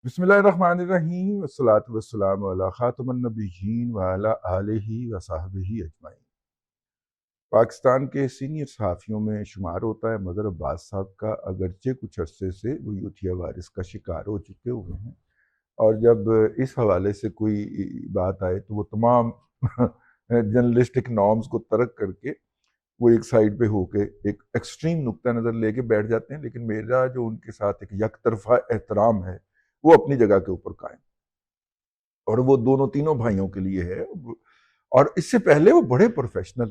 بسم اللہ الرحمن الرحیم والصلاة والسلام علی خاتم النبیین وعلی آلہ وصحبہ اجمعین۔ پاکستان کے سینئر صحافیوں میں شمار ہوتا ہے مظہر عباس صاحب کا، اگرچہ کچھ عرصے سے وہ یوتھیا وائرس کا شکار ہو چکے ہوئے ہیں، اور جب اس حوالے سے کوئی بات آئے تو وہ تمام جرنلسٹک نارمز کو ترک کر کے وہ ایک سائیڈ پہ ہو کے ایک ایکسٹریم نقطہ نظر لے کے بیٹھ جاتے ہیں۔ لیکن میرا جو ان کے ساتھ ایک یک طرفہ احترام ہے وہ اپنی جگہ کے اوپر قائم، اور وہ دونوں تینوں بھائیوں کے لیے ہے۔ اور اس سے پہلے وہ بڑے پروفیشنل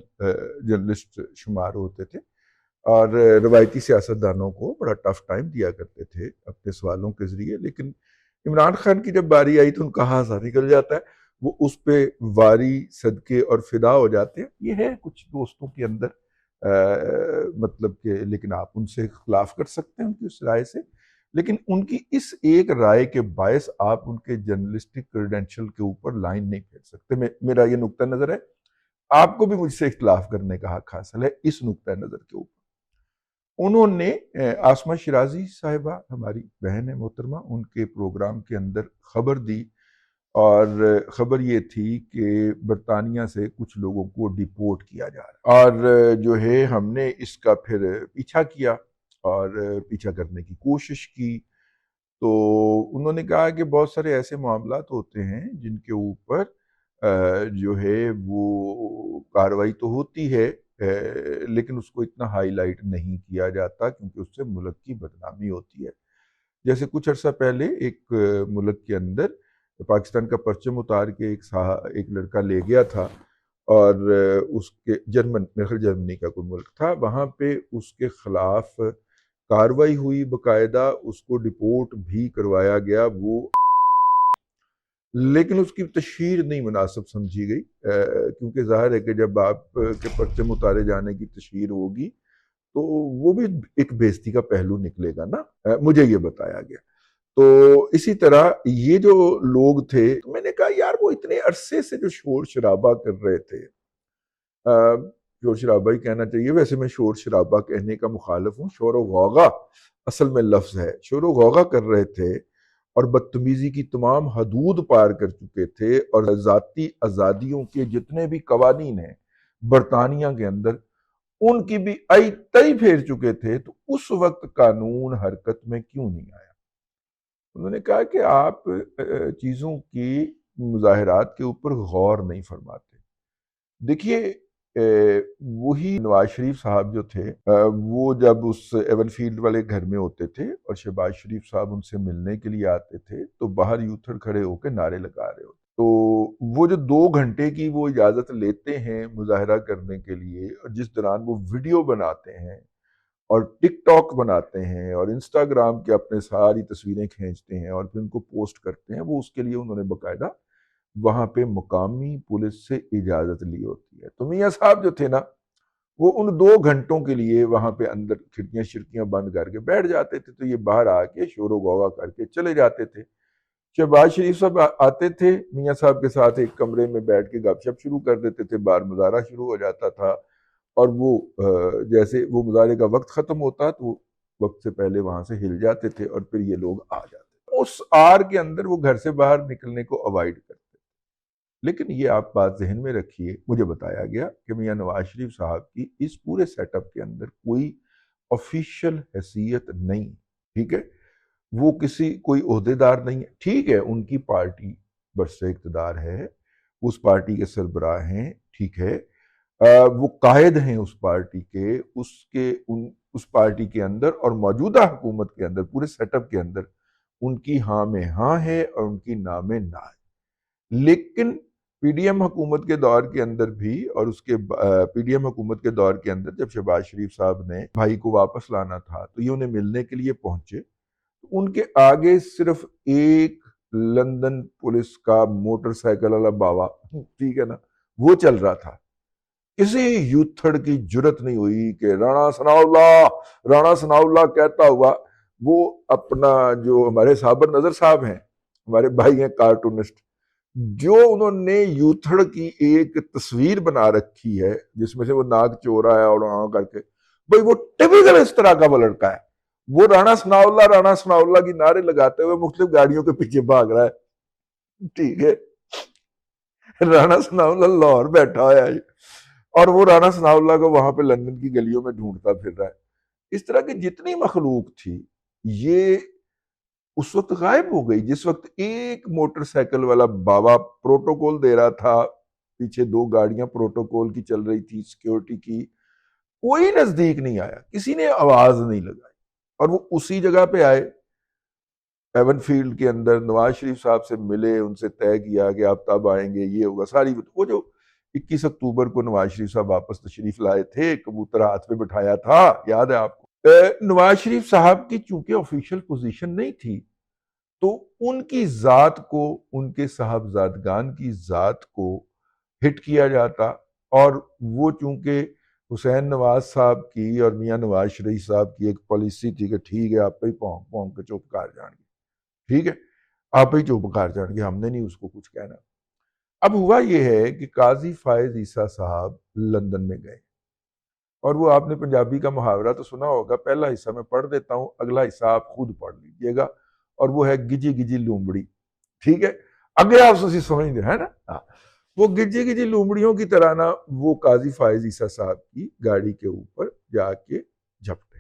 جرنلسٹ شمار ہوتے تھے، اور روایتی سیاستدانوں کو بڑا ٹف ٹائم دیا کرتے تھے اپنے سوالوں کے ذریعے۔ لیکن عمران خان کی جب باری آئی تو ان کا ہانسا نکل جاتا ہے، وہ اس پہ واری صدقے اور فدا ہو جاتے ہیں۔ یہ ہے کچھ دوستوں کے اندر مطلب کہ، لیکن آپ ان سے خلاف کر سکتے ہیں ان کی اس رائے سے، لیکن ان کی اس ایک رائے کے باعث آپ ان کے جرنلسٹک کریڈینشل کے اوپر لائن نہیں پھیر سکتے۔ میرا یہ نقطہ نظر ہے، آپ کو بھی مجھ سے اختلاف کرنے کا حق حاصل ہے اس نقطہ نظر کے اوپر۔ انہوں نے عاصمہ شیرازی صاحبہ، ہماری بہن ہے محترمہ، ان کے پروگرام کے اندر خبر دی، اور خبر یہ تھی کہ برطانیہ سے کچھ لوگوں کو ڈیپورٹ کیا جا رہا ہے، اور جو ہے ہم نے اس کا پھر پیچھا کیا اور پیچھا کرنے کی کوشش کی۔ تو انہوں نے کہا کہ بہت سارے ایسے معاملات ہوتے ہیں جن کے اوپر جو ہے وہ کارروائی تو ہوتی ہے، لیکن اس کو اتنا ہائی لائٹ نہیں کیا جاتا کیونکہ اس سے ملک کی بدنامی ہوتی ہے۔ جیسے کچھ عرصہ پہلے ایک ملک کے اندر پاکستان کا پرچم اتار کے ایک لڑکا لے گیا تھا، اور اس کے جرمنی کا کوئی ملک تھا، وہاں پہ اس کے خلاف کاروائی ہوئی، باقاعدہ اس کو ڈیپورٹ بھی کروایا گیا، وہ لیکن اس کی تشہیر نہیں مناسب سمجھی گئی، کیونکہ ظاہر ہے کہ جب آپ کے پرچم اتارے جانے کی تشہیر ہوگی تو وہ بھی ایک بےزتی کا پہلو نکلے گا نا، مجھے یہ بتایا گیا۔ تو اسی طرح یہ جو لوگ تھے، میں نے کہا یار وہ اتنے عرصے سے جو شور شرابہ کر رہے تھے، شور شرابہ ہی کہنا چاہیے، ویسے میں شور شرابہ کہنے کا مخالف ہوں، شور و غوغا اصل میں لفظ ہے، شور و غوغا کر رہے تھے اور بدتمیزی کی تمام حدود پار کر چکے تھے، اور ذاتی آزادیوں کے جتنے بھی قوانین ہیں برطانیہ کے اندر ان کی بھی تئی پھیر چکے تھے، تو اس وقت قانون حرکت میں کیوں نہیں آیا؟ انہوں نے کہا کہ آپ چیزوں کی مظاہرات کے اوپر غور نہیں فرماتے۔ دیکھیے، وہی نواز شریف صاحب جو تھے، وہ جب اس ایون فیلڈ والے گھر میں ہوتے تھے اور شہباز شریف صاحب ان سے ملنے کے لیے آتے تھے تو باہر یوتھڑ کھڑے ہو کے نعرے لگا رہے ہوتے، تو وہ جو 2 گھنٹے کی وہ اجازت لیتے ہیں مظاہرہ کرنے کے لیے، اور جس دوران وہ ویڈیو بناتے ہیں اور ٹک ٹاک بناتے ہیں اور انسٹاگرام کے اپنے ساری تصویریں کھینچتے ہیں اور پھر ان کو پوسٹ کرتے ہیں، وہ اس کے لیے انہوں نے باقاعدہ وہاں پہ مقامی پولیس سے اجازت لی ہوتی ہے۔ تو میاں صاحب جو تھے نا، وہ ان 2 گھنٹوں کے لیے وہاں پہ اندر کھڑکیاں شرکیاں بند کر کے بیٹھ جاتے تھے، تو یہ باہر آ کے شور و غوغا کر کے چلے جاتے تھے۔ شہباز شریف صاحب آتے تھے، میاں صاحب کے ساتھ ایک کمرے میں بیٹھ کے گپ شپ شروع کر دیتے تھے، باہر مظاہرہ شروع ہو جاتا تھا، اور وہ جیسے وہ مظاہرے کا وقت ختم ہوتا تو وقت سے پہلے وہاں سے ہل جاتے تھے، اور پھر یہ لوگ آ جاتے، اس آر کے اندر وہ گھر سے باہر نکلنے کو اوائڈ کرتے۔ لیکن یہ آپ بات ذہن میں رکھیے، مجھے بتایا گیا کہ میاں نواز شریف صاحب کی اس پورے سیٹ اپ کے اندر کوئی آفیشیل حیثیت نہیں، ٹھیک ہے، وہ کوئی عہدیدار نہیں ہے، ٹھیک ہے، ان کی پارٹی برسر اقتدار ہے، اس پارٹی کے سربراہ ہیں، ٹھیک ہے، وہ قائد ہیں اس پارٹی کے، اس پارٹی کے اندر اور موجودہ حکومت کے اندر، پورے سیٹ اپ کے اندر ان کی ہاں میں ہاں ہے اور ان کی نہ میں نہ ہے۔ لیکن پی ڈی ایم حکومت کے دور کے اندر بھی، اور اس کے پی ڈی ایم حکومت کے دور کے اندر جب شہباز شریف صاحب نے بھائی کو واپس لانا تھا تو یہ انہیں ملنے کے لیے پہنچے، ان کے آگے صرف ایک لندن پولیس کا موٹر سائیکل والا باوا، ٹھیک ہے نا، وہ چل رہا تھا۔ کسی یوتھڑ کی جرت نہیں ہوئی کہ رانا ثناء اللہ کہتا ہوا، وہ اپنا جو ہمارے صابر نظر صاحب ہیں، ہمارے بھائی ہیں کارٹونسٹ، جو انہوں نے یوتھڑ کی ایک تصویر بنا رکھی ہے جس میں سے وہ ناک چو رہا ہے اور کر کے، بھئی وہ ٹپیکل اس طرح کا وہ لڑکا ہے، وہ رانا ثناء اللہ کی نعرے لگاتے ہوئے مختلف گاڑیوں کے پیچھے بھاگ رہا ہے، ٹھیک ہے، رانا ثناء اللہ لاہور بیٹھا ہوا ہے اور وہ رانا ثناء اللہ کو وہاں پہ لندن کی گلیوں میں ڈھونڈتا پھر رہا ہے۔ اس طرح کی جتنی مخلوق تھی یہ اس وقت غائب ہو گئی جس وقت ایک موٹر سائیکل والا بابا پروٹوکول دے رہا تھا، پیچھے 2 گاڑیاں پروٹوکول کی چل رہی تھی، سیکیورٹی کی، کوئی نزدیک نہیں آیا، کسی نے آواز نہیں لگائی، اور وہ اسی جگہ پہ آئے ایون فیلڈ کے اندر، نواز شریف صاحب سے ملے، ان سے طے کیا کہ آپ تب آئیں گے، یہ ہوگا، ساری وہ جو 21 اکتوبر کو نواز شریف صاحب واپس تشریف لائے تھے، کبوتر ہاتھ میں بٹھایا تھا، یاد ہے آپ کو؟ نواز شریف صاحب کی چونکہ آفیشیل پوزیشن نہیں تھی تو ان کی ذات کو، ان کے صاحبزادگان کی ذات کو ہٹ کیا جاتا، اور وہ چونکہ حسین نواز صاحب کی اور میاں نواز شریف صاحب کی ایک پالیسی تھی کہ ٹھیک ہے آپ پہ ہی پونک پونک کے چپ کر جان گے، ٹھیک ہے آپ ہی چپ کر جان گے، ہم نے نہیں اس کو کچھ کہنا۔ اب ہوا یہ ہے کہ قاضی فائز عیسیٰ صاحب لندن میں گئے، اور وہ آپ نے پنجابی کا محاورہ تو سنا ہوگا، پہلا حصہ میں پڑھ دیتا ہوں، اگلا حصہ آپ خود پڑھ لیجئے گا، اور وہ ہے گجی گجی لومڑی، ٹھیک ہے، اگے آپ اسی سمجھ دیں، ہے نا؟ وہ گجی گجی لومڑیوں کی طرح نا وہ قاضی فائز عیسیٰ صاحب کی گاڑی کے اوپر جا کے جھپٹے۔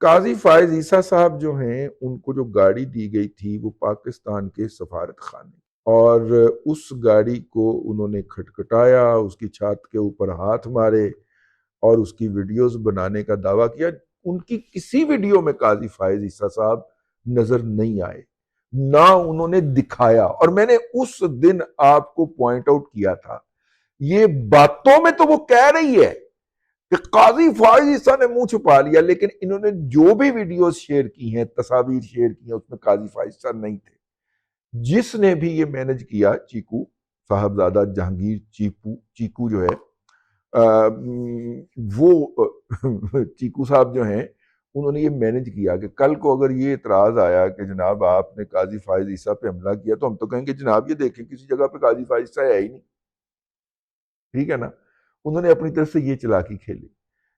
قاضی فائز عیسیٰ صاحب جو ہیں ان کو جو گاڑی دی گئی تھی وہ پاکستان کے سفارت خانے، اور اس گاڑی کو انہوں نے کھٹکھٹایا، اس کی چھت کے اوپر ہاتھ مارے اور اس کی ویڈیوز بنانے کا دعویٰ کیا۔ ان کی کسی ویڈیو میں قاضی فائز عیسیٰ صاحب نظر نہیں آئے، نہ انہوں نے دکھایا، اور میں نے اس دن آپ کو پوائنٹ آؤٹ کیا تھا، یہ باتوں میں تو وہ کہہ رہی ہے کہ قاضی فائز عیسیٰ نے منہ چھپا لیا، لیکن انہوں نے جو بھی ویڈیوز شیئر کی ہیں، تصاویر شیئر کی ہیں، اس میں قاضی فائز عیسیٰ نہیں تھے۔ جس نے بھی یہ مینج کیا، چیکو صاحبزادہ جہانگیر چیکو جو ہے، وہ چیکو صاحب جو ہیں انہوں نے یہ مینج کیا کہ کل کو اگر یہ اعتراض آیا کہ جناب آپ نے قاضی فائز عیسیٰ پہ حملہ کیا، تو ہم تو کہیں گے جناب یہ دیکھیں کسی جگہ پہ قاضی فائز عیسیٰ ہے ہی نہیں، ٹھیک ہے نا؟ انہوں نے اپنی طرف سے یہ چلاکی کھیلی،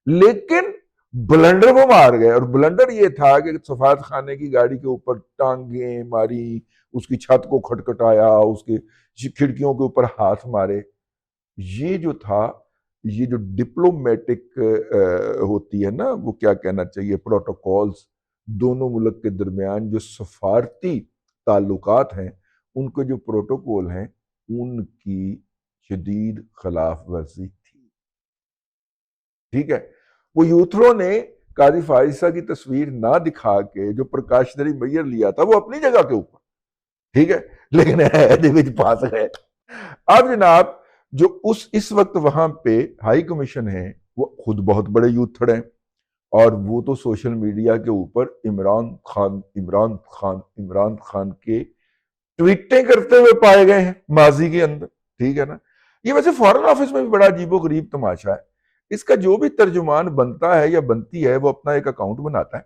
لیکن بلنڈر وہ مار گئے، اور بلنڈر یہ تھا کہ سفارت خانے کی گاڑی کے اوپر ٹانگیں ماری، اس کی چھت کو کھٹکھٹایا، اس کی کھڑکیوں کے اوپر ہاتھ مارے۔ یہ جو تھا، یہ جو ڈپلومیٹک ہوتی ہے نا، وہ کیا کہنا چاہیے، پروٹوکولز، دونوں ملک کے درمیان جو سفارتی تعلقات ہیں، ان کے جو پروٹوکول ہیں، ان کی شدید خلاف ورزی تھی، ٹھیک ہے؟ وہ یوتھرو نے قاضی فائز عیسیٰ کی تصویر نہ دکھا کے جو پرکاشنری میئر لیا تھا وہ اپنی جگہ کے اوپر، ٹھیک ہے، لیکن پاس گئے۔ اب جناب جو اس وقت وہاں پہ ہائی کمیشن ہے وہ خود بہت بڑے یوتھڑ ہیں، اور وہ تو سوشل میڈیا کے اوپر عمران خان کے ٹویٹیں کرتے ہوئے پائے گئے ہیں ماضی کے اندر، ٹھیک ہے نا؟ یہ ویسے فارن آفس میں بھی بڑا عجیب و غریب تماشا ہے، اس کا جو بھی ترجمان بنتا ہے یا بنتی ہے وہ اپنا ایک اکاؤنٹ بناتا ہے،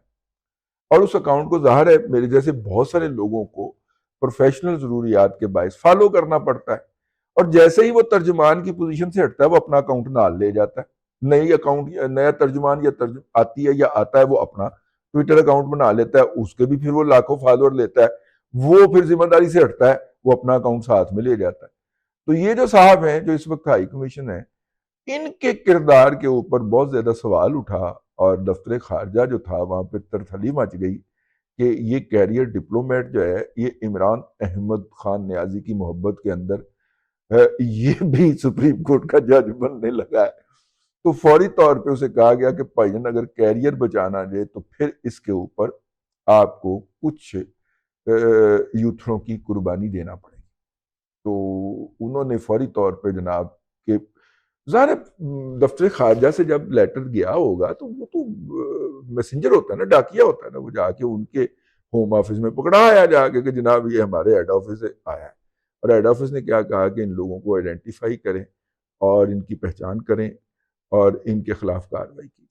اور اس اکاؤنٹ کو ظاہر ہے میرے جیسے بہت سارے لوگوں کو پروفیشنل ضروریات کے باعث فالو کرنا پڑتا ہے، اور جیسے ہی وہ ترجمان کی پوزیشن سے ہٹتا ہے وہ اپنا اکاؤنٹ نال لے جاتا ہے، نئی اکاؤنٹ نیا ترجمان یا آتی ہے یا آتا ہے وہ اپنا ٹویٹر اکاؤنٹ بنا لیتا ہے، اس کے بھی پھر وہ لاکھوں فالوور لیتا ہے، وہ پھر ذمہ داری سے ہٹتا ہے، وہ اپنا اکاؤنٹ ساتھ میں لے جاتا ہے۔ تو یہ جو صاحب ہیں جو اس وقت ہائی کمیشن ہے، ان کے کردار کے اوپر بہت زیادہ سوال اٹھا، اور دفتر خارجہ جو تھا وہاں پہ ترتھلی مچ گئی کہ یہ کیریئر ڈپلومیٹ جو ہے یہ عمران احمد خان نیازی کی محبت کے اندر یہ بھی سپریم کورٹ کا جج بننے لگا ہے۔ تو فوری طور پہ اسے کہا گیا کہ بھائی جان اگر کیریئر بچانا جائے تو پھر اس کے اوپر آپ کو کچھ یوتھروں کی قربانی دینا پڑے گی۔ تو انہوں نے فوری طور پہ جناب کہ ظاہر دفتر خارجہ سے جب لیٹر گیا ہوگا تو وہ تو میسنجر ہوتا ہے نا، ڈاکیا ہوتا ہے نا، وہ جا کے ان کے ہوم آفس میں پکڑایا جا کے کہ جناب یہ ہمارے ہیڈ آفس سے آیا ہے، اور ہیڈ آفس نے کیا کہا کہ ان لوگوں کو آئیڈینٹیفائی کریں اور ان کی پہچان کریں اور ان کے خلاف کارروائی کی۔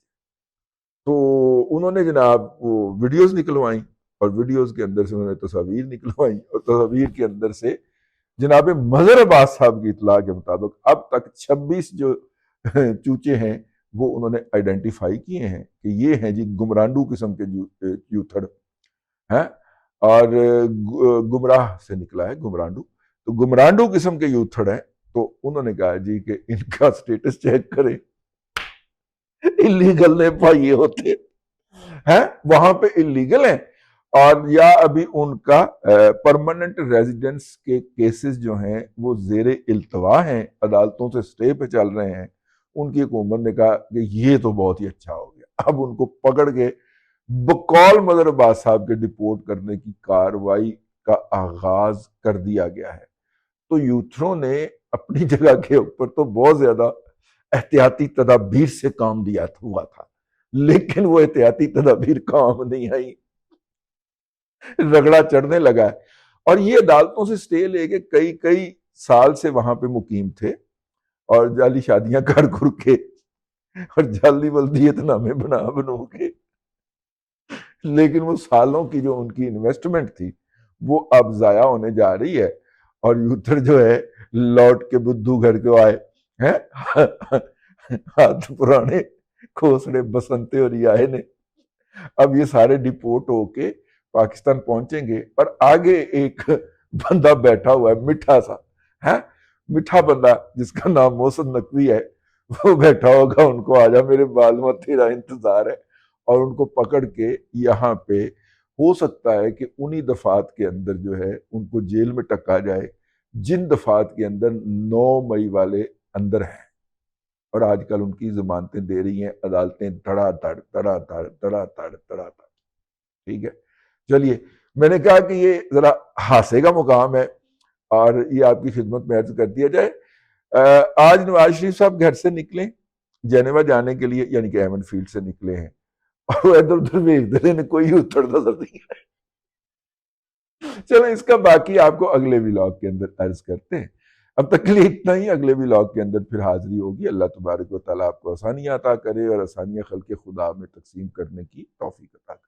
تو انہوں نے جناب وہ ویڈیوز نکلوائیں، اور ویڈیوز کے اندر سے انہوں نے تصاویر نکلوائیں، اور تصاویر کے اندر سے جناب مظہر عباس صاحب کی اطلاع کے مطابق اب تک 26 جو چوچے ہیں وہ انہوں نے آئیڈینٹیفائی کیے ہیں کہ یہ ہیں جی گمرانڈو قسم کے یوتھڑ ہیں، اور گمراہ سے نکلا ہے گمرانڈو، تو گمرانڈو قسم کے یوتھڑ ہیں. تو انہوں نے کہا جی کہ ان کا سٹیٹس چیک کریں، اللیگل نے پائے ہوتے ہیں وہاں پہ اللیگل ہیں، اور یا ابھی ان کا پرماننٹ ریزیڈنس کے کیسز جو ہیں وہ زیر التوا ہیں، عدالتوں سے سٹے پہ چل رہے ہیں. ان کی حکومت نے کہا کہ یہ تو بہت ہی اچھا ہو گیا، اب ان کو پکڑ کے بقول مظہر عباس صاحب کے ڈپورٹ کرنے کی کاروائی کا آغاز کر دیا گیا ہے. تو یوتھروں نے اپنی جگہ کے اوپر تو بہت زیادہ احتیاطی تدابیر سے کام دیا ہوا تھا، لیکن وہ احتیاطی تدابیر کام نہیں آئی، رگڑا چڑھنے لگا ہے. اور یہ عدالتوں سے سٹے لے کے کئی سال سے وہاں پہ مقیم تھے، اور جعلی شادیاں کر کے اور جعلی ولدیت نامے بنو کے، لیکن وہ سالوں کی جو ان کی انویسٹمنٹ تھی وہ اب ضائع ہونے جا رہی ہے. اور یوتھر جو ہے لوٹ کے بدھو گھر کو آئے ہیں، ہاتھ پرانے کھوسڑے بسنتے اور یہ آئے نے. اب یہ سارے ڈپورٹ ہو کے پاکستان پہنچیں گے، اور آگے ایک بندہ بیٹھا ہوا ہے میٹھا سا، ہے میٹھا بندہ جس کا نام محسن نقوی ہے، وہ بیٹھا ہوگا ان کو آجا میرے بال میں تیرا انتظار ہے، اور ان کو پکڑ کے یہاں پہ ہو سکتا ہے کہ انہی دفعات کے اندر جو ہے ان کو جیل میں ٹکا جائے جن دفعات کے اندر 9 مئی والے اندر ہیں. اور آج کل ان کی ضمانتیں دے رہی ہیں عدالتیں دھڑا دھڑ. ٹھیک ہے، چلیے میں نے کہا کہ یہ ذرا ہاسے کا مقام ہے اور یہ آپ کی خدمت میں عرض کر دیا جائے. آج نواز شریف صاحب گھر سے نکلیں جنیوا جانے کے لیے، یعنی کہ ایمن فیلڈ سے نکلے ہیں، اور وہ ادھر ادھر دیکھتے رہے، کوئی اتر نظر نہیں ہے. چلیں اس کا باقی آپ کو اگلے ولاگ کے اندر عرض کرتے ہیں. اب تک کے لیے اتنا ہی، اگلے ولاگ کے اندر پھر حاضری ہوگی. اللہ تبارک و تعالیٰ آپ کو آسانیاں عطا کرے اور آسانیاں خلق خدا میں تقسیم کرنے کی توفیق عطا کرے.